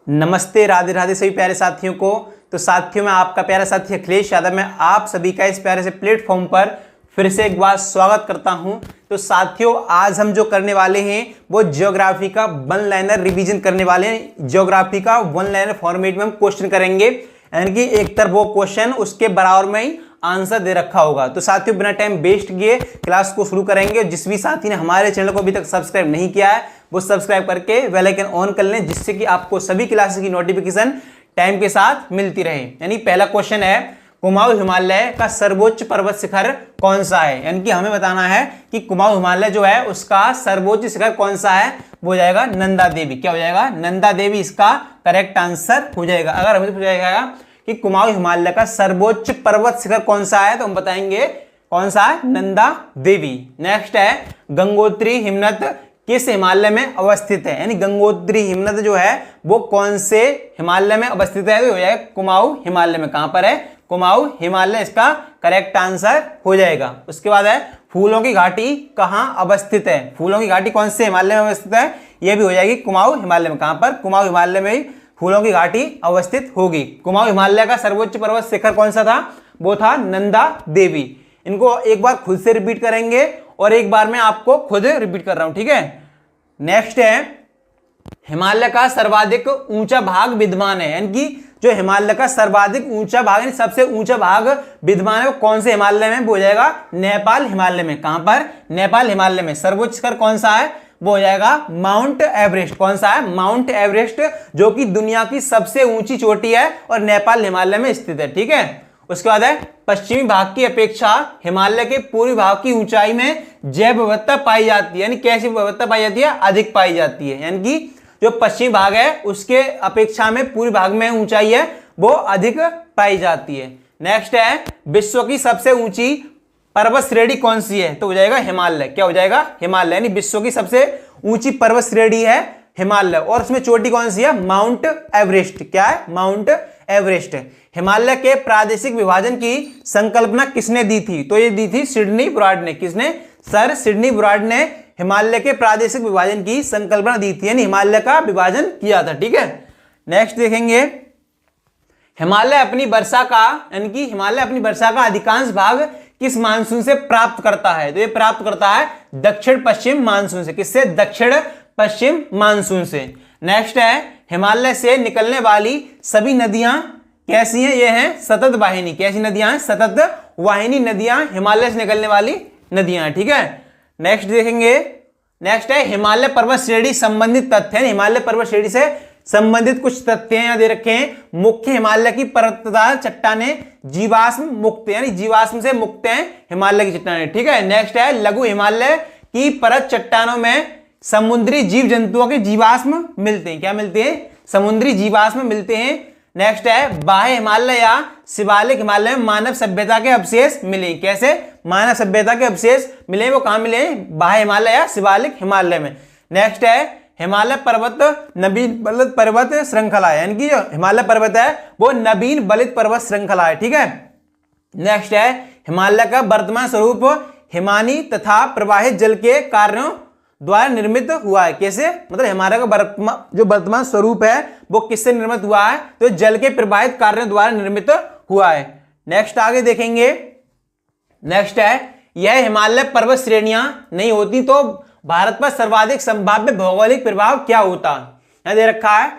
नमस्ते, राधे राधे सभी प्यारे साथियों को। तो साथियों, मैं आपका प्यारा साथी अखिलेश यादव, मैं आप सभी का इस प्यारे से प्लेटफॉर्म पर फिर से एक बार स्वागत करता हूं। तो साथियों, आज हम जो करने वाले हैं वो ज्योग्राफी का वन लाइनर रिवीजन करने वाले हैं। ज्योग्राफी का वन लाइनर फॉर्मेट में हम क्वेश्चन करेंगे, यानी कि एक तरफ वो क्वेश्चन उसके बराबर में ही आंसर दे रखा होगा। तो साथियों, बिना टाइम वेस्ट किए क्लास को शुरू करेंगे। जिस भी साथी ने हमारे चैनल को अभी तक सब्सक्राइब नहीं किया है वो सब्सक्राइब करके बेल आइकन ऑन कर लें, जिससे कि आपको सभी क्लासेस की नोटिफिकेशन टाइम के साथ मिलती रहे। यानी पहला क्वेश्चन है, कुमाऊं हिमालय का सर्वोच्च पर्वत शिखर कौन सा है। यानी कि हमें बताना है कि कुमाऊं हिमालय जो है उसका सर्वोच्च शिखर कौन सा है। वो हो जाएगा नंदा देवी। क्या हो जाएगा? नंदा देवी इसका करेक्ट आंसर हो जाएगा। अगर हमें पूछा जाएगा कि कुमाऊं हिमालय का सर्वोच्च पर्वत शिखर कौन सा है तो हम बताएंगे कौन सा है, नंदा देवी। नेक्स्ट है, गंगोत्री हिमनद किस हिमालय में अवस्थित है। यानी गंगोत्री हिमनद जो है वो कौन से हिमालय में अवस्थित है तो हो जाएगा कुमाऊं हिमालय में। कहां पर है? कुमाऊं हिमालय इसका करेक्ट आंसर हो जाएगा। उसके बाद है, फूलों की घाटी कहां अवस्थित है। फूलों की घाटी कौन से हिमालय में अवस्थित है? यह भी हो जाएगी कुमाऊं हिमालय में। कहां पर? कुमाऊं हिमालय में ही फूलों की घाटी अवस्थित होगी। कुमाऊं हिमालय का सर्वोच्च पर्वत शिखर कौन सा था? वो था नंदा देवी। इनको एक बार खुद से रिपीट करेंगे और एक बार मैं आपको खुद रिपीट कर रहा हूं, ठीक है। नेक्स्ट है, हिमालय का सर्वाधिक ऊंचा भाग विद्यमान है। यानी कि जो हिमालय का सर्वाधिक ऊंचा भाग यानी सबसे ऊंचा भाग विद्यमान है वो कौन से हिमालय में? वो हो जाएगा नेपाल हिमालय में। कहां पर? नेपाल हिमालय में। सर्वोच्च शिखर कौन सा है? वो हो जाएगा माउंट एवरेस्ट। कौन सा है? माउंट एवरेस्ट, जो कि दुनिया की सबसे ऊंची चोटी है और नेपाल हिमालय में स्थित है, ठीक है। उसके बाद है, पश्चिमी भाग की अपेक्षा हिमालय के पूर्वी भाग की ऊंचाई में जैव विविधता पाई जाती है। यानी कैसी विविधता पाई जाती है? अधिक पाई जाती है। यानी कि जो पश्चिमी भाग है उसके अपेक्षा में पूर्वी भाग में ऊंचाई है वो अधिक पाई जाती है। नेक्स्ट है, विश्व की सबसे ऊंची पर्वत श्रेणी कौन सी है तो हो जाएगा हिमालय। क्या हो जाएगा? हिमालय। यानी विश्व की सबसे ऊंची पर्वत श्रेणी है हिमालय और उसमें चोटी कौन सी है? Mount Everest. क्या है? Mount Everest. हिमालय के प्रादेशिक विभाजन की संकल्पना किसने दी थी? तो ये दी थी सिडनी ब्राड ने। किसने? सर सिडनी ब्राड ने हिमालय के प्रादेशिक विभाजन की संकल्पना दी थी, यानी हिमालय का विभाजन किया था, ठीक है। नेक्स्ट देखेंगे, हिमालय अपनी वर्षा का यानी कि हिमालय अपनी वर्षा का अधिकांश भाग किस मानसून से प्राप्त करता है? तो ये प्राप्त करता है दक्षिण पश्चिम मानसून से। किससे? दक्षिण पश्चिम मानसून से। नेक्स्ट है, हिमालय से निकलने वाली सभी नदियां कैसी हैं? ये हैं सतत वाहिनी। कैसी नदियां हैं? सतत वाहिनी नदियां हिमालय से निकलने वाली नदियां, ठीक है। नेक्स्ट देखेंगे, नेक्स्ट है, हिमालय पर्वत श्रेणी संबंधित तथ्य है। हिमालय पर्वत श्रेणी से संबंधित कुछ तथ्य यहां दे रखे हैं। मुख्य हिमालय की पर्वतदार चट्टानें जीवाश्म मुक्त यानी जीवाश्म से मुक्त हैं हिमालय की चट्टानें, ठीक है। नेक्स्ट है, लघु हिमालय की परत चट्टानों में समुद्री जीव जंतुओं के जीवाश्म मिलते हैं। क्या मिलते हैं? समुद्री जीवाश्म मिलते हैं। नेक्स्ट है, बाह्य हिमालय या शिवालिक हिमालय में मानव सभ्यता के अवशेष मिले। कैसे मानव सभ्यता के अवशेष मिले? वो कहां मिले? बाह्य हिमालय या शिवालिक हिमालय में। नेक्स्ट है, हिमालय पर्वत नवीन बलित पर्वत श्रृंखला है। यानी कि जो हिमालय पर्वत है वो नवीन बलित पर्वत श्रृंखला है, ठीक है। नेक्स्ट है, हिमालय का वर्तमान स्वरूप हिमानी तथा प्रवाहित जल के कार्यों द्वारा निर्मित हुआ है। कैसे? मतलब हिमालय का जो वर्तमान स्वरूप है वो किससे निर्मित हुआ है? तो जल के प्रवाहित कार्यों द्वारा निर्मित हुआ है। नेक्स्ट आगे देखेंगे, नेक्स्ट है, यह हिमालय पर्वत श्रेणियां नहीं होती तो भारत पर सर्वाधिक संभाव्य भौगोलिक प्रभाव क्या होता? यहां दे रखा है,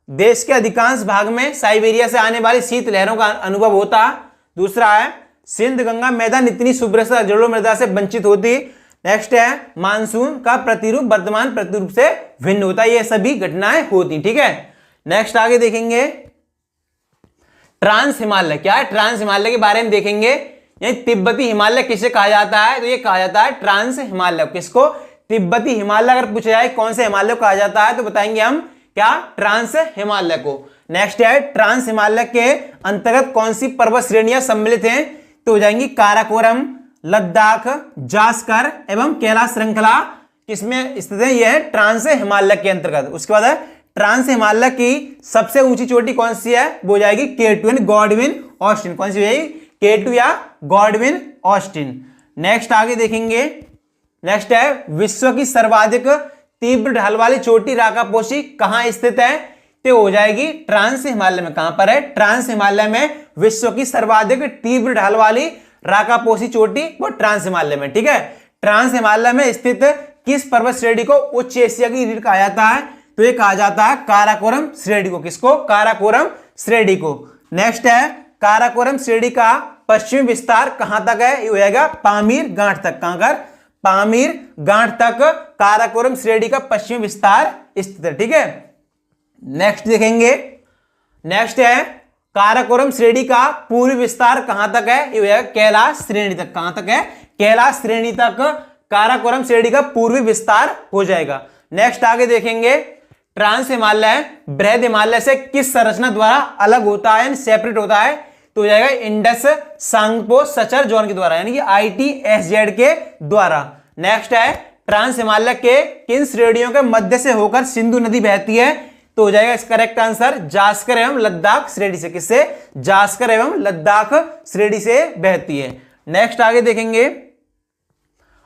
देश के अधिकांश भाग में साइबेरिया से आने वाली शीत लहरों का अनुभव होता। दूसरा है, सिंध गंगा मैदान इतनी सुब्रसा जलोढ़ मृदा से वंचित होती। नेक्स्ट है, मानसून का प्रतिरूप वर्तमान प्रतिरूप से भिन्न होता। ये सभी घटनाएं होती, ठीक है। नेक्स्ट आगे देखेंगे, ट्रांस हिमालय। क्या है? ट्रांस हिमालय के बारे में देखेंगे। यानी तिब्बती हिमालय किसे कहा जाता है? तो ये कहा जाता है ट्रांस हिमालय। किसको? तिब्बती हिमालय। अगर पूछा जाए कौन से हिमालय को कहा जाता है तो बताएंगे हम क्या? ट्रांस हिमालय को। नेक्स्ट है, ट्रांस हिमालय के अंतर्गत कौन सी पर्वत श्रेणियां सम्मिलित हैं? तो हो जाएंगी काराकोरम, लद्दाख, जास्कर एवं कैलाश श्रृंखला किसमें स्थित है? यह है ट्रांस हिमालय के अंतर्गत। उसके बाद है, ट्रांस हिमालय की सबसे ऊंची चोटी कौन सी है? वो हो जाएगी K2 यानी गॉडविन ऑस्टिन। कौन सी हो जाएगी? K2 या गॉडविन ऑस्टिन। नेक्स्ट आगे देखेंगे, नेक्स्ट है, विश्व की सर्वाधिक तीव्र ढाल वाली चोटी राकापोशी कहां स्थित है? तो हो जाएगी ट्रांस हिमालय में। कहां पर है? ट्रांस हिमालय में। विश्व की सर्वाधिक तीव्र ढाल वाली राकापोसी चोटी वो ट्रांस हिमालय में, ठीक है। ट्रांस हिमालय में स्थित किस पर्वत श्रेणी को उच्च एशिया की रीढ़ कहा जाता है? तो ये कहा जाता है काराकोरम श्रेणी को। किसको? काराकोरम श्रेणी को। नेक्स्ट है काराकोरम श्रेणी का पश्चिमी विस्तार कहां तक है? ये हो जाएगा पामीर गांठ तक। कहां कर? पामीर गांठ तक काराकोरम श्रेणी का पश्चिमी विस्तार स्थित है, ठीक है। नेक्स्ट देखेंगे, नेक्स्ट है काराकोरम श्रेणी का पूर्वी विस्तार कहां तक है? ये हो जाएगा कैलाश श्रेणी तक। कहां तक है? कैलाश श्रेणी तक काराकोरम श्रेणी का पूर्वी विस्तार हो जाएगा। नेक्स्ट आगे देखेंगे, ट्रांस हिमालय बृहद हिमालय से किस संरचना द्वारा अलग होता है, सेपरेट होता है? तो हो जाएगा इंडस सांगपो सचर जोन के द्वारा, यानी कि ITSZ के द्वारा। नेक्स्ट है ट्रांस हिमालय के किन श्रेणियों के मध्य से होकर सिंधु नदी बहती है? तो हो जाएगा इसका करेक्ट आंसर जास्कर एवं लद्दाख श्रेणी से। किससे? जास्कर एवं लद्दाख श्रेणी से बहती है। नेक्स्ट आगे देखेंगे,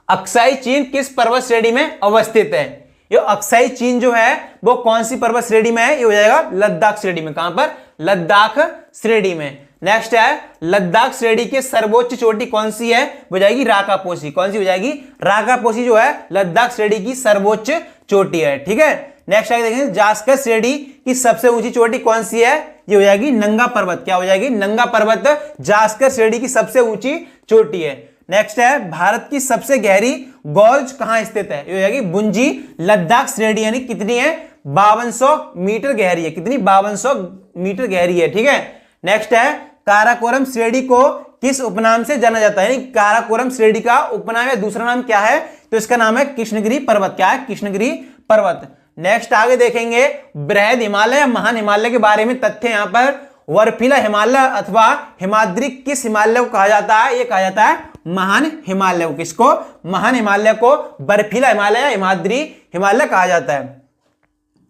अक्साई चीन किस पर्वत श्रेणी में अवस्थित है? ये अक्साई चीन जो है वो कौन सी पर्वत श्रेणी में है? ये हो जाएगा लद्दाख श्रेणी में। कहां पर? लद्दाख श्रेणी में। नेक्स्ट है लद्दाख श्रेणी की सर्वोच्च चोटी कौन सी है? हो जाएगी राकापोसी। कौन सी हो जाएगी? राकापोसी जो है लद्दाख श्रेणी की सर्वोच्च चोटी है, ठीक है। नेक्स्ट आगे देखेंगे, जास्कर श्रेणी की सबसे ऊंची चोटी कौन सी है? ये हो जाएगी नंगा पर्वत। क्या हो जाएगी? नंगा पर्वत जास्कर श्रेणी की सबसे ऊंची चोटी है। नेक्स्ट है भारत की सबसे गहरी गॉर्ज कहां स्थित है? ये हो जाएगी बुंजी लद्दाख श्रेणी, यानी कितनी है? 5200 मीटर गहरी है। कितनी? 5200 मीटर गहरी है, ठीक है। नेक्स्ट है काराकोरम श्रेणी को किस उपनाम से जाना जाता है? काराकोरम श्रेणी का उपनाम या दूसरा नाम क्या है? तो इसका नाम है कृष्णगिरी पर्वत। क्या है? कृष्णगिरी पर्वत। नेक्स्ट आगे देखेंगे, बृहद हिमालय या महान हिमालय के बारे में तथ्य यहां पर। बर्फीला हिमालय अथवा हिमाद्री किस हिमालय को कहा जाता है? ये कहा जाता है महान हिमालय को। किसको? महान हिमालय को बर्फीला हिमालय या हिमाद्री हिमालय कहा जाता है।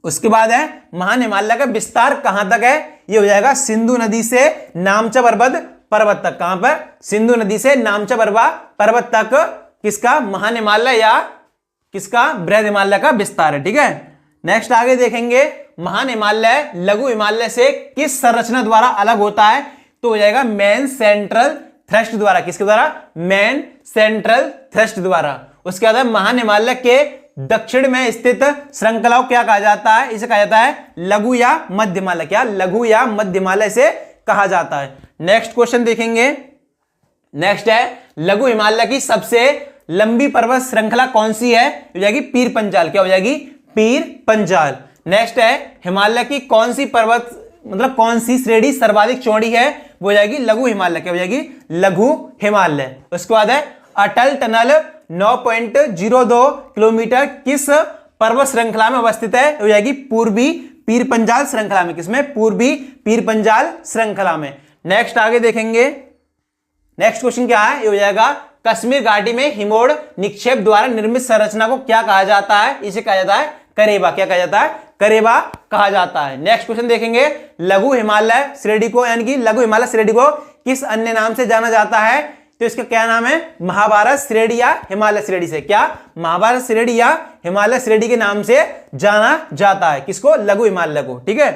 उसके बाद है महान हिमालय का विस्तार कहां तक है? ये हो जाएगा सिंधु नदी से नामचा पर्वत तक। कहां पर? सिंधु नदी से नामचा पर्वत तक किसका? महान हिमालय या किसका? बृहद हिमालय का विस्तार है, ठीक है। नेक्स्ट आगे देखेंगे, महान हिमालय लघु हिमालय से किस संरचना द्वारा अलग होता है? तो हो जाएगा मेन सेंट्रल थ्रस्ट द्वारा। किसके द्वारा? मेन सेंट्रल थ्रस्ट द्वारा। उसके बाद महान हिमालय के दक्षिण में स्थित श्रृंखला को क्या कहा जाता है? इसे कहा जाता है लघु या मध्य हिमालय। क्या? लघु या मध्य हिमालय से कहा जाता है। नेक्स्ट क्वेश्चन देखेंगे, नेक्स्ट है लघु हिमालय की सबसे लंबी पर्वत श्रृंखला कौन सी है? हो जाएगी पीर पंजाल। क्या हो जाएगी? पीर पंजाल। नेक्स्ट है हिमालय की कौन सी पर्वत मतलब कौन सी श्रेणी सर्वाधिक चौड़ी है? वो हो जाएगी लघु हिमालय। क्या हो जाएगी? लघु हिमालय। उसके बाद है अटल टनल 9.02 किलोमीटर किस पर्वत श्रृंखला में अवस्थित है? हो जाएगी पूर्वी पीर पंजाल श्रृंखला में। किसमें? पूर्वी पीर पंजाल श्रृंखला में। नेक्स्ट आगे देखेंगे, नेक्स्ट क्वेश्चन क्या है? ये हो जाएगा कश्मीर घाटी में हिमोड़ निक्षेप द्वारा निर्मित संरचना को क्या कहा जाता है? इसे कहा जाता है करेबा। क्या कहा जाता है? करेबा कहा जाता है। नेक्स्ट क्वेश्चन देखेंगे, लघु हिमालय श्रेणी को यानी कि लघु हिमालय श्रेणी को किस अन्य नाम से जाना जाता है? तो इसका क्या नाम है? महाभारत श्रेणी या हिमालय श्रेणी से। क्या? महाभारत श्रेणी या हिमालय श्रेणी के नाम से जाना जाता है। किसको? लघु हिमालय को, ठीक है।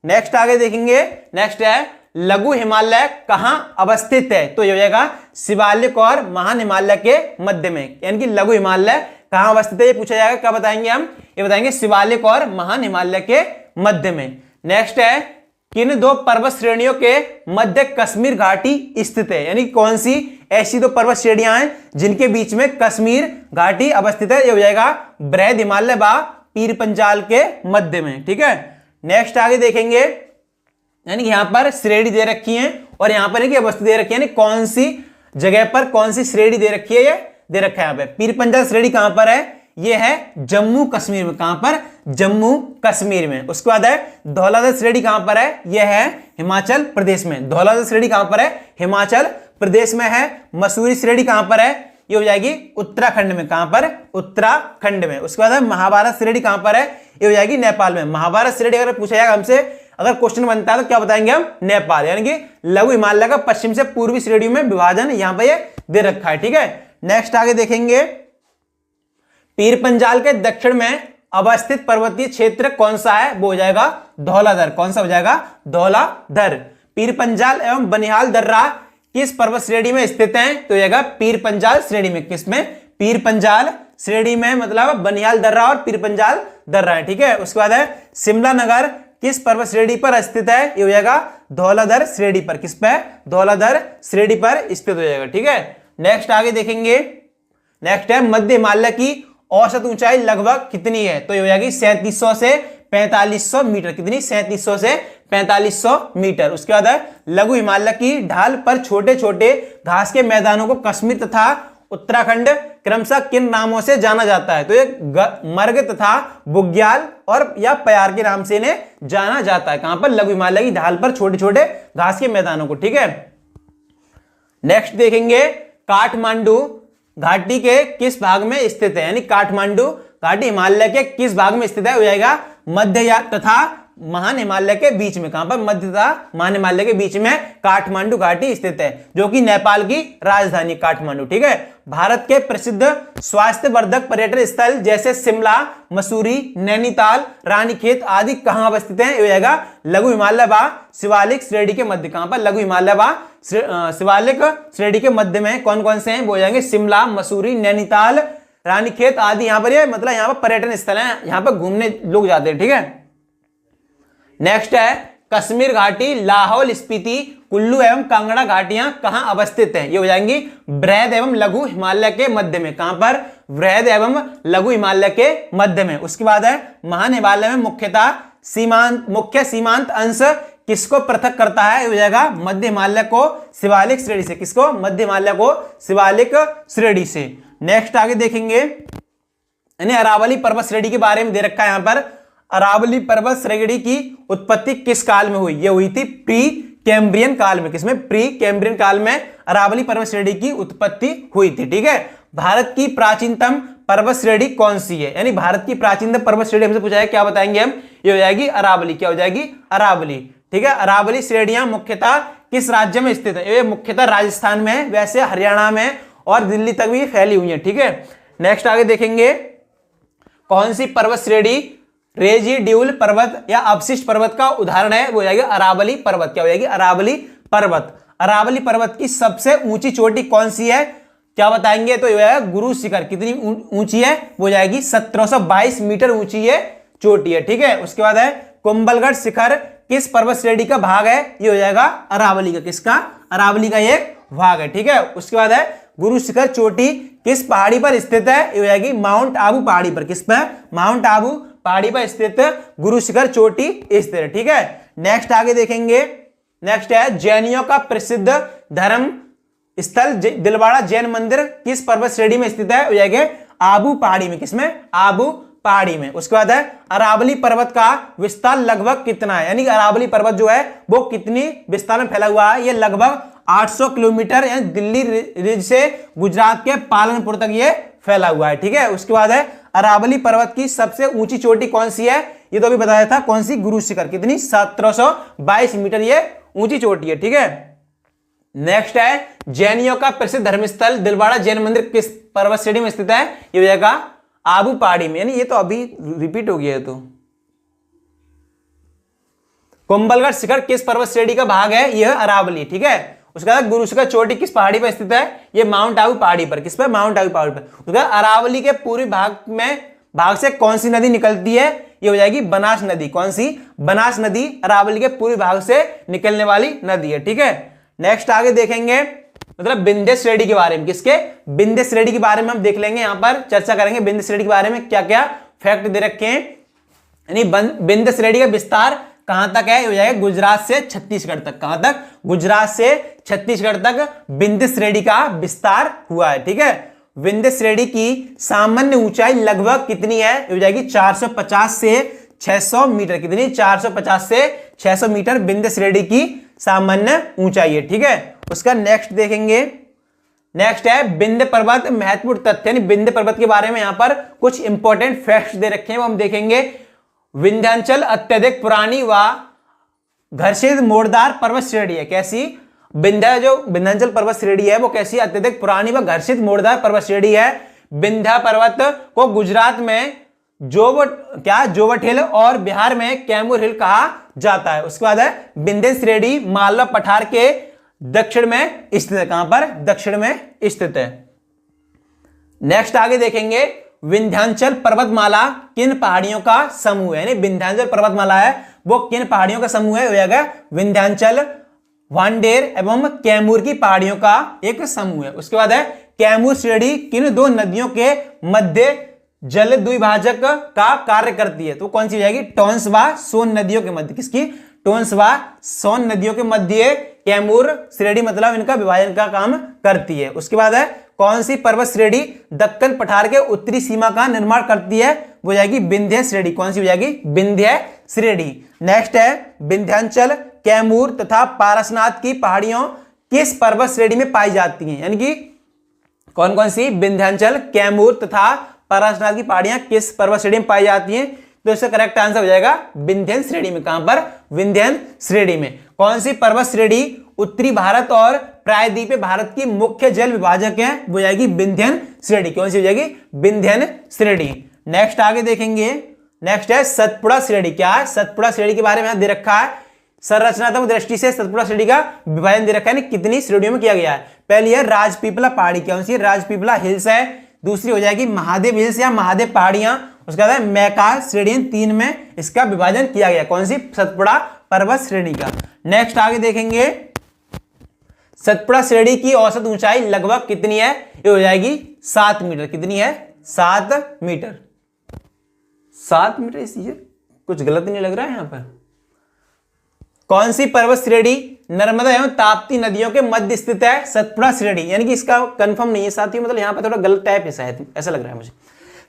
नेक्स्ट आगे देखेंगे, नेक्स्ट है लघु हिमालय कहां अवस्थित है? तो ये हो जाएगा शिवालिक और महान हिमालय के मध्य में, यानी कि लघु हिमालय कहां अवस्थित है ये पूछा जाएगा। क्या बताएंगे हम? ये बताएंगे शिवालिक और महान हिमालय के मध्य में। नेक्स्ट है किन दो पर्वत श्रेणियों के मध्य कश्मीर घाटी स्थित है? यानी कौन सी ऐसी दो पर्वत श्रेणियां हैं जिनके बीच में कश्मीर घाटी अवस्थित है? ये हो जाएगा बृहद हिमालय व पीर पंजाल के मध्य में, ठीक है। नेक्स्ट आगे देखेंगे, यानी कि यहां पर श्रेणी दे रखी है और यहां पर अवस्थित दे रखी है, यानी कौन सी जगह पर कौन सी श्रेणी दे रखी है? ये दे रखा है यहाँ पे। पीर पंजाल श्रेणी कहां पर है? ये है जम्मू कश्मीर में। कहां पर? जम्मू कश्मीर में। उसके बाद है धौलाधार श्रेणी कहां पर है? यह है हिमाचल प्रदेश में। धौलाधार श्रेणी कहां पर है? हिमाचल प्रदेश में है। मसूरी श्रेणी कहां पर है? ये हो जाएगी उत्तराखंड में। कहां पर? उत्तराखंड में। उसके बाद है महाभारत श्रेणी कहां पर है? ये हो जाएगी नेपाल में। महाभारत श्रेणी अगर पूछा जाएगा हमसे, अगर क्वेश्चन बनता है तो क्या बताएंगे हम? नेपाल। यानी कि लघु हिमालय का पश्चिम से पूर्वी श्रेणियों में विभाजन यहां पर ये दे रखा है, ठीक है। नेक्स्ट आगे देखेंगे, पीर पंजाल के दक्षिण में अवस्थित पर्वतीय क्षेत्र कौन सा है? वो हो जाएगा धौलाधर। कौन सा हो जाएगा? धौलाधर। पीर पंजाल एवं बनिहाल दर्रा किस पर्वत श्रेणी में स्थित हैं? तो जाएगा पीर पंजाल श्रेणी में। किसमें? पीर पंजाल श्रेणी में, मतलब बनिहाल दर्रा और पीर पंजाल दर्रा है। ठीक है। उसके बाद है शिमला नगर किस पर्वत श्रेणी पर स्थित है? ये हो जाएगा धौलाधर श्रेणी पर। किस पे? धौलाधर श्रेणी पर स्थित हो जाएगा। ठीक है। नेक्स्ट आगे देखेंगे। नेक्स्ट है मध्य हिमालय की औसत ऊंचाई लगभग कितनी है? तो ये हो जाएगी 3700 से 4500 मीटर। कितनी? 3700 से 4500 मीटर। उसके बाद है लघु हिमालय की ढाल पर छोटे छोटे घास के मैदानों को कश्मीर तथा उत्तराखंड क्रमशः किन नामों से जाना जाता है? तो ये मर्ग तथा बुग्याल और या प्यार के नाम से इन्हें जाना जाता है। कहां पर? लघु हिमालय की ढाल पर छोटे छोटे घास के मैदानों को। ठीक है। नेक्स्ट देखेंगे काठमांडू घाटी के किस भाग में स्थित है? यानी काठमांडू घाटी हिमालय के किस भाग में स्थित है? हो जाएगा मध्य या तथा महान हिमालय के बीच में। कहां पर? मध्य तथा महान हिमालय के बीच में काठमांडू घाटी स्थित है, जो कि नेपाल की राजधानी काठमांडू। ठीक है। भारत के प्रसिद्ध स्वास्थ्यवर्धक पर्यटन स्थल जैसे शिमला, मसूरी, नैनीताल, रानीखेत आदि कहां अवस्थित हैं? हो जाएगा लघु हिमालय व शिवालिक श्रेणी के मध्य। कहां पर? लघु हिमालय व शिवालिक श्रेणी के मध्य में कौन कौन से हैं? वो हो जाएंगे शिमला, मसूरी, नैनीताल, रानीखेत आदि। यहां पर मतलब यहां पर पर्यटन स्थल है, यहां पर घूमने लोग जाते हैं। ठीक है। नेक्स्ट है कश्मीर घाटी, लाहौल स्पीति, कुल्लू एवं कांगड़ा घाटियां कहां अवस्थित हैं? ये हो जाएंगी वृहद एवं लघु हिमालय के मध्य में। कहां पर? वृहद एवं लघु हिमालय के मध्य में। उसके बाद है महान हिमालय में मुख्य सीमांत अंश किसको पृथक करता है? हो जाएगा मध्य हिमालय को शिवालिक श्रेणी से। किसको? मध्य हिमालय को शिवालिक श्रेणी से। नेक्स्ट आगे देखेंगे, यानी अरावली पर्वत श्रेणी के बारे में दे रखा है यहां पर। अरावली पर्वत श्रेणी की उत्पत्ति किस काल में हुई? ये हुई थी प्री कैम्ब्रियन काल में। किसमें? प्री कैम्ब्रियन काल में अरावली पर्वत श्रेणी की उत्पत्ति हुई थी। ठीक है। भारत की प्राचीनतम पर्वत श्रेणी कौन सी है? यानी भारत की प्राचीनतम पर्वत श्रेणी हमसे पूछा है, क्या बताएंगे हम? ये हो जाएगी अरावली। क्या हो जाएगी? अरावली। ठीक है। अरावली श्रेणियां मुख्यतः किस राज्य में स्थित है? ये मुख्यतः राजस्थान में है, वैसे हरियाणा में और दिल्ली तक भी फैली हुई है। ठीक है। नेक्स्ट आगे देखेंगे कौन सी पर्वत श्रेणी रेजिड्यूल पर्वत या अवशिष्ट पर्वत का उदाहरण है? वो हो जाएगी अरावली पर्वत। क्या हो जाएगी? अरावली पर्वत। अरावली पर्वत की सबसे ऊंची चोटी कौन सी है? क्या बताएंगे? तो ये गुरु शिखर। कितनी ऊंची है? वो हो जाएगी 1722 मीटर ऊंची ये चोटी है। ठीक है। उसके बाद है कुंभलगढ़ शिखर किस पर्वत श्रेणी का भाग है? ये हो जाएगा अरावली का। किसका? अरावली का एक भाग है। ठीक है। उसके बाद है गुरु शिखर चोटी किस पहाड़ी पर स्थित है? ये हो जाएगी माउंट आबू पहाड़ी पर। किस पर? माउंट आबू पहाड़ी पर स्थित गुरु शिखर चोटी स्थित है। ठीक है। नेक्स्ट आगे देखेंगे। नेक्स्ट है जैनियों का प्रसिद्ध धर्म स्थल दिलवाड़ा जैन मंदिर किस पर्वत श्रेणी में स्थित है? हो जाएगा आबू पहाड़ी में। किसमें? आबू पहाड़ी में। उसके बाद है अरावली पर्वत का विस्तार लगभग कितना है? यानी अरावली पर्वत जो है वो कितनी विस्तार में फैला हुआ है? ये लगभग 800 किलोमीटर, यानी दिल्ली रिज से गुजरात के पालनपुर तक ये फैला हुआ है। ठीक है। उसके बाद है अरावली पर्वत की सबसे ऊंची चोटी कौन सी है? ये तो अभी बताया था। कौन सी? गुरु शिखर। कितनी? 1722 मीटर ये ऊंची चोटी है। ठीक है। नेक्स्ट है जैनियों का प्रसिद्ध धर्मस्थल दिलवाड़ा जैन मंदिर किस पर्वत श्रेणी में स्थित है? ये हो जाएगा आबू पहाड़ी में। यानी ये तो अभी रिपीट हो गया है। तो कुंभलगढ़ शिखर किस पर्वत श्रेणी का भाग है? यह अरावली। ठीक है। उसके बाद गुरु शिखर चोटी किस पहाड़ी पर स्थित है? ये माउंट आबू पहाड़ी पर। किस पर? माउंट आबू पहाड़ी पर। उसके बाद अरावली के पूर्वी भाग से कौन सी नदी निकलती है? ये हो जाएगी बनास नदी। कौन सी? बनास नदी अरावली के पूर्वी भाग से निकलने वाली नदी है। ठीक है। नेक्स्ट आगे देखेंगे मतलब विंध्य श्रेणी के बारे में। किसके? विंध्य श्रेणी के बारे में हम देख लेंगे, यहां पर चर्चा करेंगे विंध्य श्रेणी के बारे में क्या क्या फैक्ट दे रखे हैं। यानी विंध्य श्रेणी का विस्तार कहां तक है? हो जाएगा गुजरात से छत्तीसगढ़ तक। कहां तक? गुजरात से छत्तीसगढ़ तक विंध्य श्रेणी का विस्तार हुआ है। ठीक है। विंध्य श्रेणी की सामान्य ऊंचाई लगभग कितनी है? हो जाएगी 450 से 600 मीटर। कितनी? 450 से 600 मीटर विंध्य श्रेणी की सामान्य ऊंचाई है। ठीक है। उसका नेक्स्ट देखेंगे। नेक्स्ट है विंध्य पर्वत महत्वपूर्ण तथ्य, यानी विंध्य पर्वत के बारे में यहां पर कुछ इंपॉर्टेंट फैक्ट्स दे रखे हैं, वो हम देखेंगे। विंध्याचल अत्यधिक पुरानी व घर्षित मोड़दार पर्वत श्रेणी है। कैसी? विंध्याचल पर्वत श्रेणी है वो कैसी? अत्यधिक पुरानी व घर्षित मोड़दार पर्वत श्रेणी है। विंध्या पर्वत को गुजरात में जोवट हिल और बिहार में कैमूर हिल कहा जाता है। उसके बाद है विंध्य श्रेणी मालवा पठार के दक्षिण में स्थित है। कहां पर? दक्षिण में स्थित है। नेक्स्ट आगे देखेंगे विंध्याचल पर्वतमाला किन पहाड़ियों का समूह है, यानी विंध्याचल पर्वतमाला है वो किन पहाड़ियों का समूह है? हो जाएगा विंध्याचल, वांडेर एवं कैमूर की पहाड़ियों का एक समूह है। उसके बाद है कैमूर श्रेणी किन दो नदियों के मध्य जल द्विभाजक का कार्य करती है? तो कौन सी हो जाएगी? टोंस व सोन नदियों के मध्य। किसकी? टोंस व सोन नदियों के मध्य कैमूर श्रेणी मतलब इनका विभाजन का काम करती है। उसके बाद है कौन सी पर्वत श्रेणी दक्कन पठार के उत्तरी सीमा का निर्माण करती है? वो जाएगी विंध्य श्रेणी। कौन सी हो जाएगी? विंध्य श्रेणी। नेक्स्ट है विंध्याचल, कैमूर तथा पारसनाथ की पहाड़ियों किस पर्वत श्रेणी में पाई जाती हैं? यानी कि कौन कौन सी? विंध्याचल, कैमूर तथा पारसनाथ की पहाड़ियां किस पर्वत श्रेणी में पाई जाती हैं? तो इसका करेक्ट आंसर हो जाएगा विंध्यन श्रेणी में। कहां पर? विंध्यन श्रेणी में। कौन सी पर्वत श्रेणी उत्तरी भारत और प्रायद्वीपीय भारत की मुख्य जल विभाजक है? वो जाएगी विंध्यन श्रेणी। कौन सी हो जाएगी? विंध्यन श्रेणी। नेक्स्ट आगे देखेंगे, नेक्स्ट है सतपुड़ा श्रेणी। क्या है? सतपुड़ा श्रेणी के बारे में दे रखा है। संरचनात्मक दृष्टि से सतपुड़ा श्रेणी का विभाजन दे रखा है, कितनी श्रेणियों में किया गया है? पहली है राजपीपला पहाड़ी। कौन सी? राजपीपला हिल्स है। दूसरी हो जाएगी महादेव हिल्स या महादेव पहाड़ियां। उसके बाद मैकाल श्रेणी, 3 में इसका विभाजन किया गया। कौन सी? सतपुड़ा पर्वत श्रेणी का। नेक्स्ट आगे देखेंगे सतपुड़ा श्रेणी की औसत ऊंचाई लगभग कितनी है? ये हो जाएगी 7 मीटर। कितनी है? 7 मीटर। 7 मीटर। इस कुछ गलत नहीं लग रहा है यहां पर? कौन सी पर्वत श्रेणी नर्मदा एवं ताप्ती नदियों के मध्य स्थित है? सतपुड़ा श्रेणी। यानी कि इसका कंफर्म नहीं है साथियों, मतलब यहां पर थोड़ा गलत टाइप है शायद, ऐसा लग रहा है मुझे।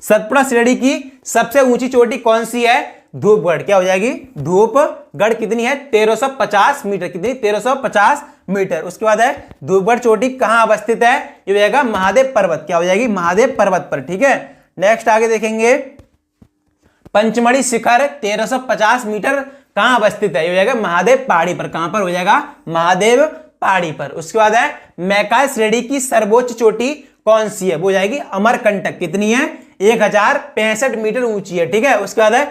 सतपुड़ा श्रेणी की सबसे ऊंची चोटी कौन सी है? धूपगढ़। क्या हो जाएगी? धूपगढ़। कितनी है? 1350 मीटर। कितनी? 1350 मीटर। उसके बाद है धूपगढ़ चोटी कहां अवस्थित है? ये हो जाएगा महादेव पर्वत। क्या हो जाएगी? महादेव पर्वत पर। ठीक है। नेक्स्ट आगे देखेंगे पंचमढ़ी शिखर 1350 मीटर कहां अवस्थित है? ये हो जाएगा महादेव पहाड़ी पर। कहां पर हो जाएगा? महादेव पहाड़ी पर। उसके बाद है मैकाय श्रेणी की सर्वोच्च चोटी कौन सी है? वो हो जाएगी अमरकंटक। कितनी है? 1065 मीटर ऊंची है। ठीक है। उसके बाद है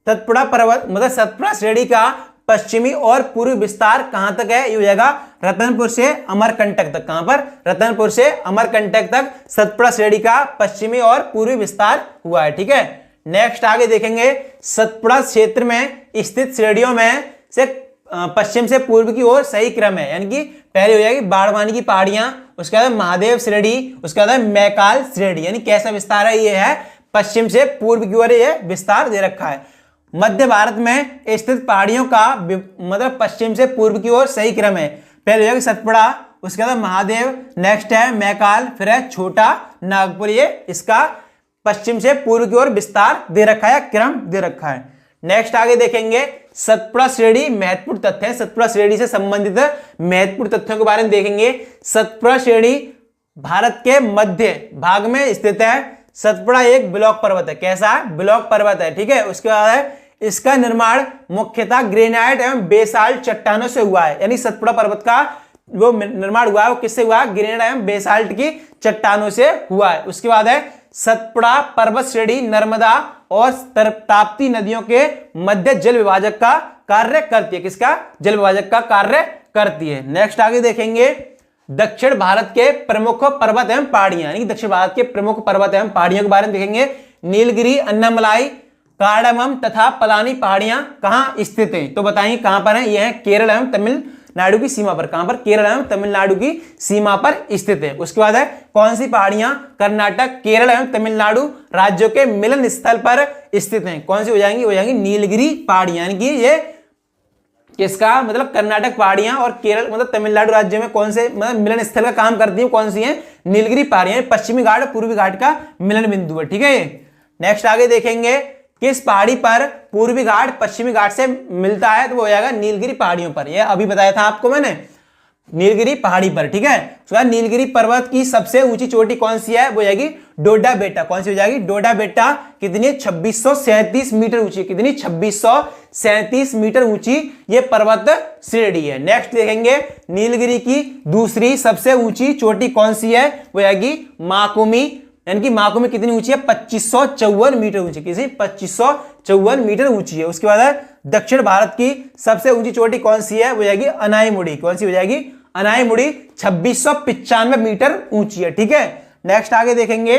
सतपुड़ा पर्वत मतलब सतपुड़ा श्रेणी का पश्चिमी और पूर्वी विस्तार कहां तक है? ये हो जाएगा रतनपुर से अमरकंटक तक। कहां पर? रतनपुर से अमरकंटक तक सतपुड़ा श्रेणी का पश्चिमी और पूर्वी विस्तार हुआ है। ठीक है। नेक्स्ट आगे देखेंगे सतपुड़ा क्षेत्र में स्थित श्रेणियों में से पश्चिम से पूर्व की ओर सही क्रम है। यानी कि पहले हो जाएगी बाड़वानी की पहाड़ियां, उसके बाद महादेव श्रेणी, उसके बाद मैकाल श्रेणी। यानी कैसा विस्तार है? ये है पश्चिम से पूर्व की ओर ये विस्तार दे रखा है। मध्य भारत में स्थित पहाड़ियों का मतलब पश्चिम से पूर्व की ओर सही क्रम है। पहले हो जाएगी सतपुड़ा, उसके बाद महादेव, नेक्स्ट है मैकाल, फिर है छोटा नागपुर। ये इसका पश्चिम से पूर्व की ओर विस्तार दे रखा है, क्रम दे रखा है। नेक्स्ट आगे देखेंगे सतपुड़ा श्रेणी महत्वपूर्ण तथ्य है। सतपुड़ा श्रेणी से संबंधित महत्वपूर्ण तथ्यों के बारे में देखेंगे। सतपुड़ा श्रेणी भारत के मध्य भाग में स्थित है। सतपुड़ा एक ब्लॉक पर्वत है। कैसा है? ब्लॉक पर्वत है। ठीक है। उसके बाद है इसका निर्माण मुख्यतः ग्रेनाइट एवं बेसाल्ट चट्टानों से हुआ है। यानी सतपुड़ा पर्वत का वो निर्माण हुआ है वो किससे हुआ? ग्रेनाइट एवं बेसाल्ट की चट्टानों से हुआ है। उसके बाद है सतपुड़ा पर्वत श्रेणी नर्मदा और ताप्ती नदियों के मध्य जल विभाजक का कार्य करती है। किसका? जल विभाजक का कार्य करती है। नेक्स्ट आगे देखेंगे दक्षिण भारत के प्रमुख पर्वत एवं पहाड़ियां, यानी दक्षिण भारत के प्रमुख पर्वत एवं पहाड़ियों के बारे में देखेंगे। नीलगिरी, अन्नामलाई, कार्डमम तथा पलानी पहाड़ियां कहां स्थित हैं? तो बताइए कहां पर है? यह है केरल एवं तमिलनाडु की सीमा पर। कहां पर? केरल एवं तमिलनाडु की सीमा पर स्थित है। उसके बाद है कौन सी पहाड़ियां कर्नाटक, केरल एवं तमिलनाडु राज्यों के मिलन स्थल पर स्थित हैं? कौन सी हो जाएंगी? हो जाएंगी नीलगिरी पहाड़ियां। यानी कि ये किसका मतलब कर्नाटक पहाड़ियां और केरल मतलब तमिलनाडु राज्य में कौन से मतलब मिलन स्थल का काम करती है? कौन सी है? नीलगिरी पहाड़ियां। पश्चिमी घाट पूर्वी घाट का मिलन बिंदु है। ठीक है। नेक्स्ट आगे देखेंगे किस पहाड़ी पर पूर्वी घाट पश्चिमी घाट से मिलता है? तो वो हो जाएगा नीलगिरी पहाड़ियों पर। ये अभी बताया था आपको मैंने, नीलगिरी पहाड़ी पर। ठीक है। उसके बाद नीलगिरी पर्वत की सबसे ऊंची चोटी कौन सी है? वो जाएगी डोडा बेटा। कौन सी हो जाएगी? डोडा बेटा। कितनी? 2637 मीटर ऊंची। कितनी? 2637 मीटर ऊंची ये पर्वत श्रेणी है। नेक्स्ट देखेंगे नीलगिरी की दूसरी सबसे ऊंची चोटी कौन सी है? वो जाएगी माकुमी यानी कि माकुम में कितनी ऊंची है, 2554 मीटर ऊंची, किसी 2554 मीटर ऊंची है। उसके बाद है दक्षिण भारत की सबसे ऊंची चोटी कौन सी है, वो जाएगी अनाईमुड़ी। कौन सी हो जाएगी, अनाईमुड़ी 2695 मीटर ऊंची है। ठीक है, नेक्स्ट आगे देखेंगे,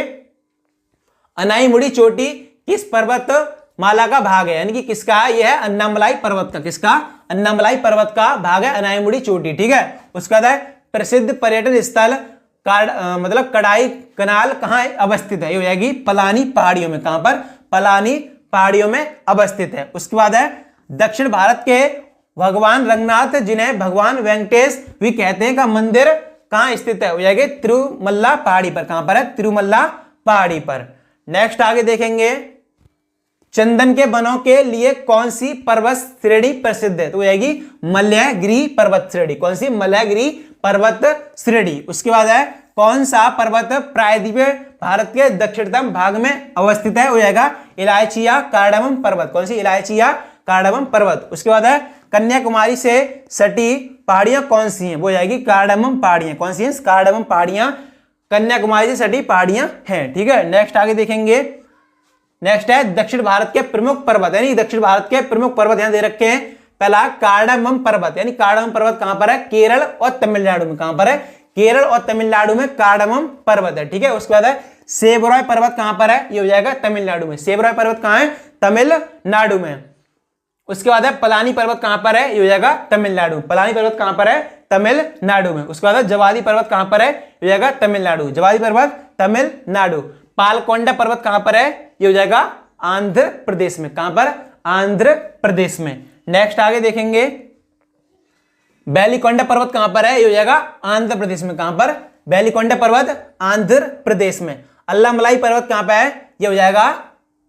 अनाईमुड़ी चोटी किस पर्वत माला का भाग है, यानी कि किसका है, यह है अन्नामलाई पर्वत का, किसका, अन्नामलाई पर्वत का भाग है अनाईमुड़ी चोटी। ठीक है, उसके बाद है प्रसिद्ध पर्यटन स्थल मतलब कड़ाई कनाल कहाँ अवस्थित है, ये हो जाएगी पलानी पहाड़ियों में। कहां पर, पलानी पहाड़ियों में अवस्थित है। उसके बाद है दक्षिण भारत के भगवान रंगनाथ, जिन्हें भगवान वेंकटेश भी कहते हैं, का मंदिर कहां स्थित है, हो जाएगी तिरुमल्ला पहाड़ी पर। कहां पर है, तिरुमल्ला पहाड़ी पर। नेक्स्ट आगे देखेंगे, चंदन के वनों के लिए कौन सी पर्वत श्रेणी प्रसिद्ध है, तो हो जाएगी मलयगिरी पर्वत श्रेणी। कौन सी, मलयगिरी पर्वत श्रेणी। उसके बाद है कौन सा पर्वत प्रायद्वीपीय भारत के दक्षिणतम भाग में अवस्थित है, हो जाएगा इलायची या कार्डामम पर्वत। कौन सी, इलायची या कार्डामम पर्वत। उसके बाद है कन्याकुमारी से सटी पहाड़ियां कौन सी हैं, वो जाएगी कार्डामम पहाड़ियां। कौन सी हैं, कार्डामम पहाड़ियां कन्याकुमारी से सटी पहाड़ियां हैं। ठीक है, नेक्स्ट आगे देखेंगे, नेक्स्ट है दक्षिण भारत के प्रमुख पर्वत, यानी दक्षिण भारत के प्रमुख पर्वत यहां दे रखे हैं। पहला कार्डामम पर्वत, यानी कार्डामम पर्वत कहां पर है, केरल और तमिलनाडु में। कहां पर है, केरल और तमिलनाडु में कार्डामम पर्वत है। ठीक है, उसके बाद है सेबरॉय पर्वत कहां पर है, ये हो जाएगा तमिलनाडु में। सेबरॉय पर्वत कहां है, तमिलनाडु में। उसके बाद है पलानी पर्वत कहां पर है, ये हो जाएगा तमिलनाडु। पलानी पर्वत कहां पर है, तमिलनाडु में। उसके बाद है जवादी पर्वत कहां पर है, ये हो जाएगा तमिलनाडु। जवादी पर्वत तमिलनाडु। पालकोंडा पर्वत कहां पर है, ये हो जाएगा आंध्र प्रदेश में। कहां पर, आंध्र प्रदेश में। नेक्स्ट आगे देखेंगे, बेलिकोंडा पर्वत कहां पर है, ये हो जाएगा आंध्र प्रदेश में। कहां पर, बेलिकोंडा पर्वत आंध्र प्रदेश में। अल्लामलाई पर्वत कहां पर है, ये हो जाएगा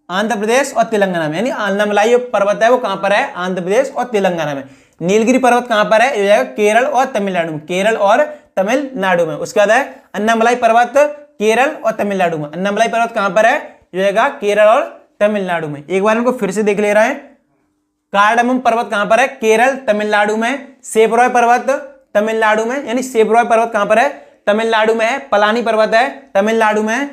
आंध्र प्रदेश और तेलंगाना में, यानी अल्लामलाई पर्वत है वो कहां पर है, आंध्र प्रदेश और तेलंगाना में। नीलगिरी पर्वत कहां पर है, ये हो जाएगा केरल और तमिलनाडु में। केरल और तमिलनाडु में। उसके बाद है अन्नामलाई पर्वत केरल और तमिलनाडु में। अन्नामलाई पर्वत कहां पर है, ये हो जाएगा केरल और तमिलनाडु में। एक बार इनको फिर से देख ले रहे हैं, कार्डामम पर्वत कहां पर है, केरल तमिलनाडु में। सेबरॉय पर्वत तमिलनाडु में, यानी सेबरॉय पर्वत कहां पर है, तमिलनाडु में है। पलानी पर्वत है तमिलनाडु में।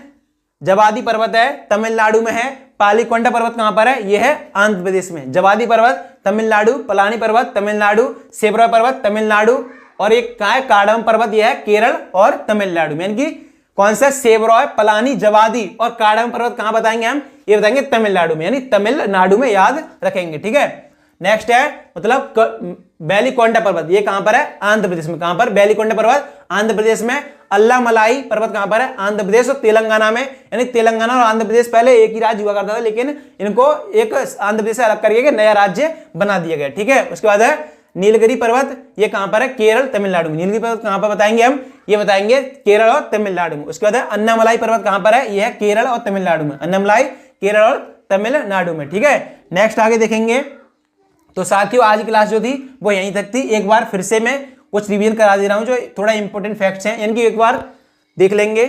जवादी पर्वत है तमिलनाडु में है। पालीकोंडा पर्वत कहां पर है, यह है आंध्र प्रदेश में। जवादी पर्वत तमिलनाडु, पलानी पर्वत तमिलनाडु, सेबरॉय पर्वत तमिलनाडु, और एक कहां है, कार्डामम पर्वत, यह है केरल और तमिलनाडु में। यानी कि कौन सा, सेबरॉय, पलानी, जवादी और कार्डामम पर्वत कहां बताएंगे हम, ये बताएंगे तमिलनाडु में, यानी तमिलनाडु में याद रखेंगे। ठीक है, नेक्स्ट है मतलब बेलिकोंडा पर्वत, ये कहां पर है, आंध्र प्रदेश में। कहां पर, बेलिकोंडा पर्वत आंध्र प्रदेश में। अल्लामलाई पर्वत कहां पर है, आंध्र प्रदेश और तेलंगाना में। यानी तेलंगाना और आंध्र प्रदेश पहले एक ही राज्य हुआ करता था, लेकिन इनको एक आंध्र प्रदेश से अलग करके नया राज्य बना दिया गया। ठीक है, उसके बाद है नीलगिरी पर्वत, ये कहां पर है, केरल तमिलनाडु में। नीलगिरी पर्वत कहां पर बताएंगे हम, ये बताएंगे केरल और तमिलनाडु में। उसके बाद है अन्नामलाई पर्वत कहां पर है, यह है केरल और तमिलनाडु में। अन्नामलाई केरल और तमिलनाडु में। ठीक है, नेक्स्ट आगे देखेंगे। तो साथियों आज की क्लास जो थी वो यहीं तक थी। एक बार फिर से मैं कुछ रिवीजन करा दे रहा हूं जो थोड़ा इंपॉर्टेंट फैक्ट्स हैं, यानी कि एक बार देख लेंगे।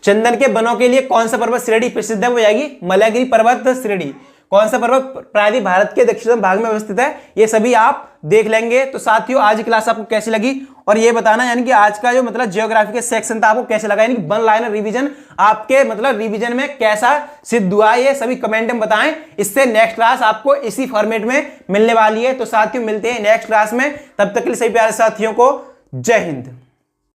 चंदन के वनों के लिए कौन सा पर्वत श्रेणी प्रसिद्ध है, वो आएगी मलयगिरी पर्वत श्रेणी। कौन सा पर्वत प्रायद्वीप भारत के दक्षिणतम भाग में अवस्थित है, ये सभी आप देख लेंगे। तो साथियों आज की क्लास आपको कैसी लगी और ये बताना, यानी कि आज का जो मतलब ज्योग्राफी के सेक्शन था आपको कैसे लगा, यानी कि वन लाइनर रिवीजन आपके मतलब रिवीजन में कैसा सिद्ध हुआ, ये सभी कमेंट में बताएं। इससे नेक्स्ट क्लास आपको इसी फॉर्मेट में मिलने वाली है। तो साथियों मिलते हैं नेक्स्ट क्लास में, तब तक के लिए सभी प्यारे साथियों को जय हिंद।